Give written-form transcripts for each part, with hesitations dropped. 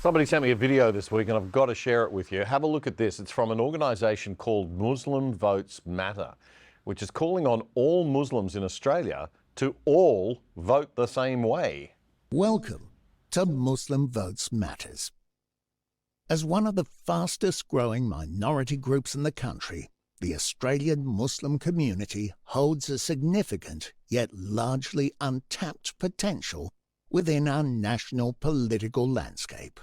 Somebody sent me a video this week and I've got to share it with you. Have a look at this. It's from an organisation called Muslim Votes Matter, which is calling on all Muslims in Australia to all vote the same way. Welcome to Muslim Votes Matters. As one of the fastest growing minority groups in the country, the Australian Muslim community holds a significant yet largely untapped potential within our national political landscape.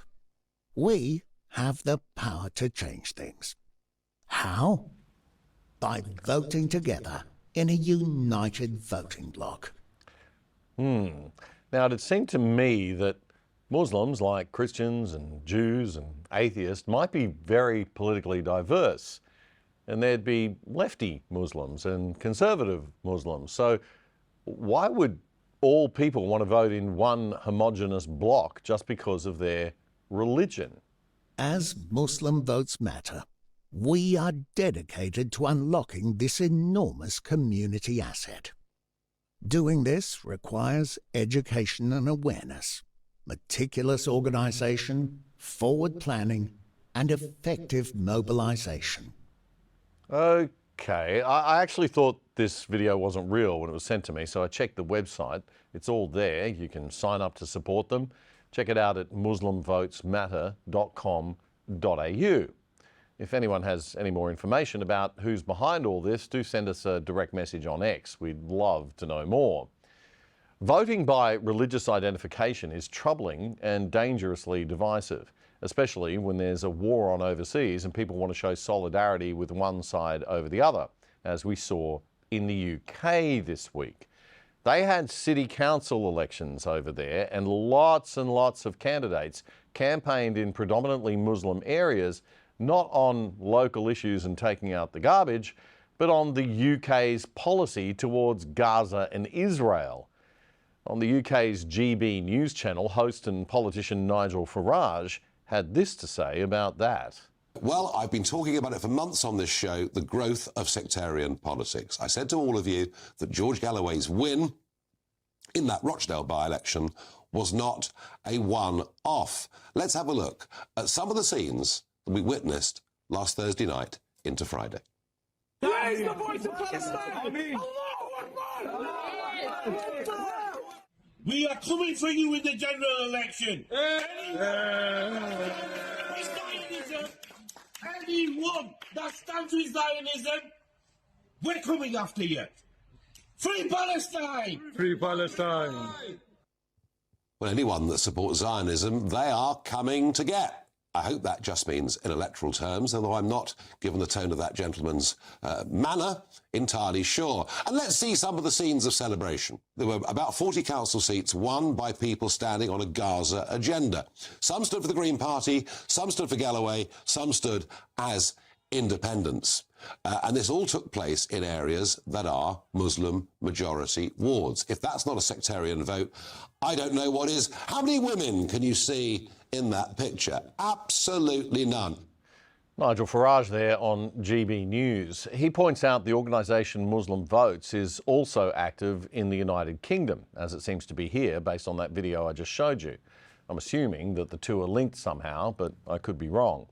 We have the power to change things. How? By voting together in a united voting bloc. Now, it seemed to me that Muslims, like Christians and Jews and atheists, might be very politically diverse. And there'd be lefty Muslims and conservative Muslims. So why would all people want to vote in one homogenous bloc just because of their religion? As Muslim Votes Matter, we are dedicated to unlocking this enormous community asset. Doing this requires education and awareness, meticulous organisation, forward planning, and effective mobilisation. Okay, I actually thought this video wasn't real when it was sent to me, so I checked the website. It's all there. You can sign up to support them. Check it out at muslimvotesmatter.com.au. If anyone has any more information about who's behind all this, do send us a direct message on X. We'd love to know more. Voting by religious identification is troubling and dangerously divisive, especially when there's a war on overseas and people want to show solidarity with one side over the other, as we saw in the UK this week. They had city council elections over there and lots of candidates campaigned in predominantly Muslim areas, not on local issues and taking out the garbage, but on the UK's policy towards Gaza and Israel. On the UK's GB News channel, host and politician Nigel Farage had this to say about that. Well, I've been talking about it for months on this show, the growth of sectarian politics. I said to all of you that George Galloway's win in that Rochdale by-election was not a one-off. Let's have a look at some of the scenes that we witnessed last Thursday night into Friday. Raise the voice of Palestine! We are coming for you in the general election. Anyone that stands with Zionism, we're coming after you. Free Palestine! Free Palestine! Well, anyone that supports Zionism, they are coming to get. I hope that just means in electoral terms, although I'm not, given the tone of that gentleman's manner, entirely sure. And let's see some of the scenes of celebration. There were about 40 council seats won by people standing on a Gaza agenda. Some stood for the Green Party, some stood for Galloway, some stood as independents. And this all took place in areas that are Muslim majority wards. If that's not a sectarian vote, I don't know what is. How many women can you see in that picture? Absolutely none. Nigel Farage there on GB News. He points out the organisation Muslim Votes is also active in the United Kingdom, as it seems to be here based on that video I just showed you. I'm assuming that the two are linked somehow, but I could be wrong.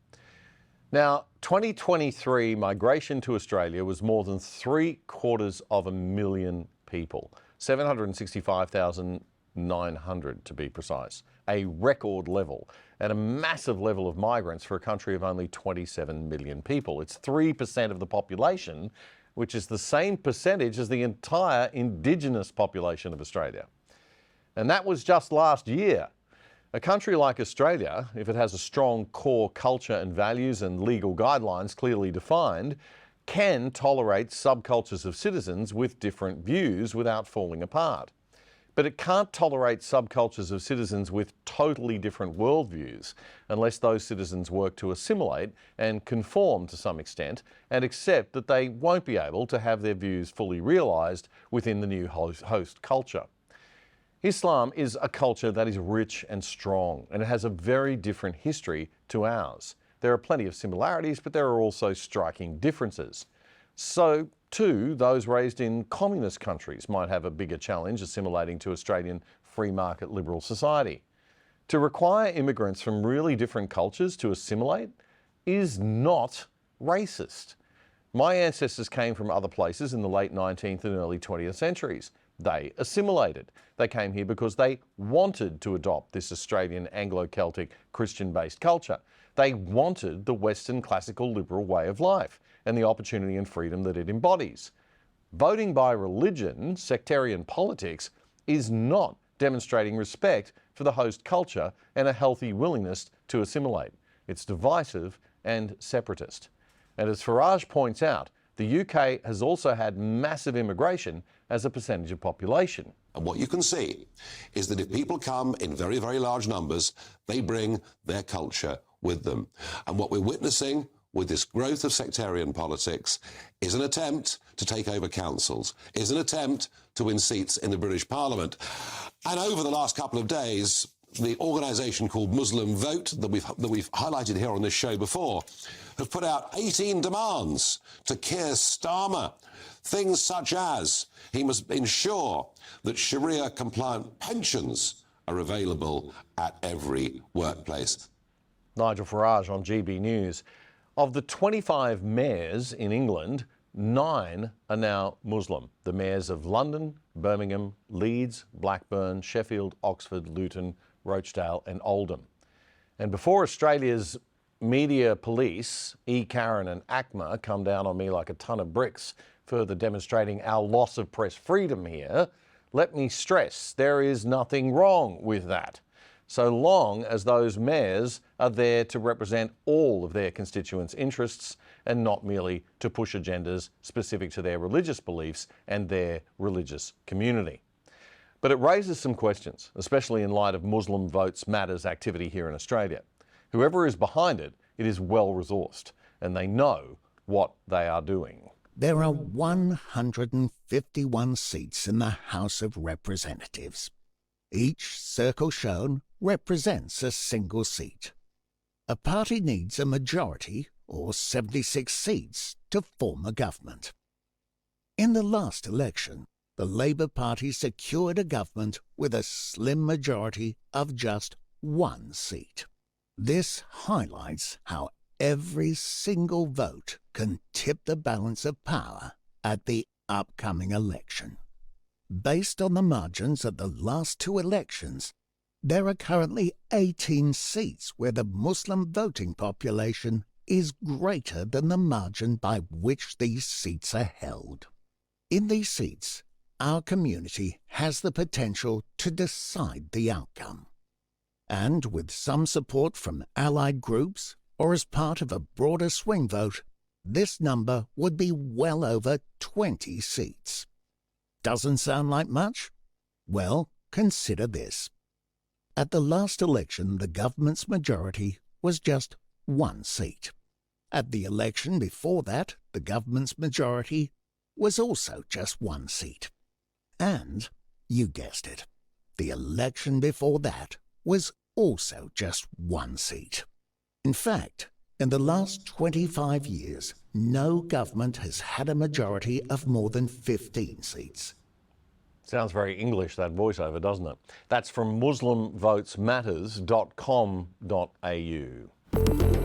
Now, 2023 migration to Australia was more than 750,000 people, 765,900 to be precise, a record level and a massive level of migrants for a country of only 27 million people. It's 3% of the population, which is the same percentage as the entire Indigenous population of Australia. And that was just last year. A country like Australia, if it has a strong core culture and values and legal guidelines clearly defined, can tolerate subcultures of citizens with different views without falling apart. But it can't tolerate subcultures of citizens with totally different worldviews unless those citizens work to assimilate and conform to some extent and accept that they won't be able to have their views fully realised within the new host culture. Islam is a culture that is rich and strong, and it has a very different history to ours. There are plenty of similarities, but there are also striking differences. So, too, those raised in communist countries might have a bigger challenge assimilating to Australian free market liberal society. To require immigrants from really different cultures to assimilate is not racist. My ancestors came from other places in the late 19th and early 20th centuries. They assimilated. They came here because they wanted to adopt this Australian Anglo-Celtic Christian-based culture. They wanted the Western classical liberal way of life and the opportunity and freedom that it embodies. Voting by religion, sectarian politics, is not demonstrating respect for the host culture and a healthy willingness to assimilate. It's divisive and separatist. And as Farage points out, the UK has also had massive immigration as a percentage of population. And what you can see is that if people come in very, very large numbers, they bring their culture with them. And what we're witnessing with this growth of sectarian politics is an attempt to take over councils, is an attempt to win seats in the British Parliament. And over the last couple of days, the organisation called Muslim Vote, that we've highlighted here on this show before, have put out 18 demands to Keir Starmer. Things such as he must ensure that Sharia-compliant pensions are available at every workplace. Nigel Farage on GB News. Of the 25 mayors in England, 9 are now Muslim. The mayors of London, Birmingham, Leeds, Blackburn, Sheffield, Oxford, Luton, Rochdale and Oldham. And before Australia's media police, Karen and ACMA, come down on me like a ton of bricks, further demonstrating our loss of press freedom here, let me stress there is nothing wrong with that, so long as those mayors are there to represent all of their constituents' interests and not merely to push agendas specific to their religious beliefs and their religious community. But it raises some questions, especially in light of Muslim Votes Matters activity here in Australia. Whoever is behind it, it is well-resourced, and they know what they are doing. There are 151 seats in the House of Representatives. Each circle shown represents a single seat. A party needs a majority, or 76 seats, to form a government. In the last election, the Labour Party secured a government with a slim majority of just 1 seat. This highlights how every single vote can tip the balance of power at the upcoming election. Based on the margins of the last 2 elections, there are currently 18 seats where the Muslim voting population is greater than the margin by which these seats are held. In these seats, our community has the potential to decide the outcome. And with some support from allied groups or as part of a broader swing vote, this number would be well over 20 seats. Doesn't sound like much? Well, consider this. At the last election, the government's majority was just 1 seat. At the election before that, the government's majority was also just 1 seat. And, you guessed it, the election before that was also just 1 seat. In fact, in the last 25 years, no government has had a majority of more than 15 seats. Sounds very English, that voiceover, doesn't it? That's from MuslimVotesMatters.com.au.